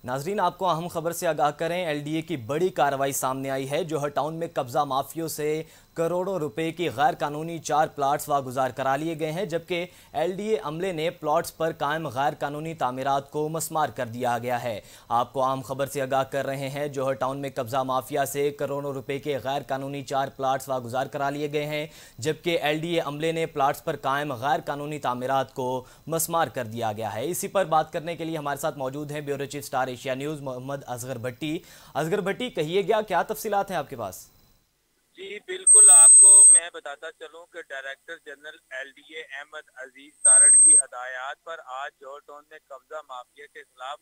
नाजरीन, आपको अहम खबर से आगाह करें। एलडीए की बड़ी कार्रवाई सामने आई है। जोहर टाउन में कब्जा माफियों से करोड़ों रुपए की गैर कानूनी 4 प्लाट्स वागुजार करा लिए गए हैं, जबकि एलडीए अमले ने प्लॉट्स पर कायम गैर कानूनी तामीरात को मस्मार कर दिया गया है। आपको अहम खबर से आगाह कर रहे हैं। जोहर टाउन में कब्जा माफिया से करोड़ों रुपए के गैर कानूनी 4 प्लाट्स वागुजार करा लिए गए हैं, जबकि एलडीए अमले ने प्लाट्स पर कायम गैर कानूनी तामीरात को मस्मार कर दिया गया है। इसी पर बात करने के लिए हमारे साथ मौजूद हैं bureau chief Star Asia News Mohammad Asghar Bhatti. Asghar Bhatti, कहिएगा क्या तफसीलात हैं आपके पास? जी बिल्कुल, आपको मैं बताता चलूं कि डायरेक्टर जनरल एलडीए अहमद अजीज तारड़ की हदायत पर आज जोहर टाउन में कब्जा माफिया के खिलाफ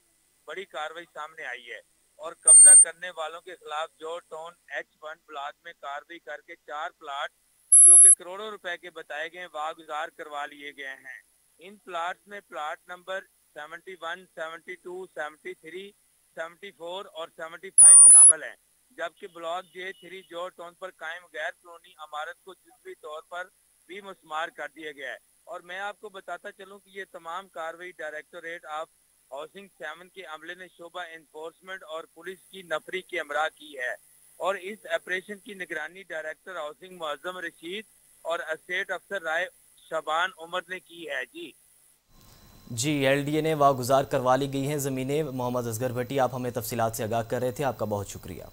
बड़ी कार्रवाई सामने आई है और कब्जा करने वालों के खिलाफ जोहर टाउन H1 ब्लॉक में कार्रवाई करके 4 प्लाट जो कि करोड़ों रुपए के बताए गए वागुजार करवा लिए गए हैं। इन प्लाट्स में प्लाट नंबर 71, 72, 73, 74 और 75 शामिल है, जबकि ब्लॉक J3 जोहर टाउन पर कायम गैर कानूनी इमारत को जुज़वी तौर पर भी मुस्मार कर दिया गया है। और मैं आपको बताता चलूं कि ये तमाम कार्रवाई डायरेक्टोरेट ऑफ हाउसिंग 7 के अमले ने शोबा एनफोर्समेंट और पुलिस की नफरी के हमरा की है और इस ऑपरेशन की निगरानी डायरेक्टर हाउसिंग मुअज्जम रशीद और एस्टेट अफसर राय शबान उमर ने की है। जी, एलडीए ने वागुजार करवा ली गई हैं ज़मीनें। मोहम्मद असगर भट्टी, आप हमें तफसीलात से आगाह कर रहे थे। आपका बहुत शुक्रिया।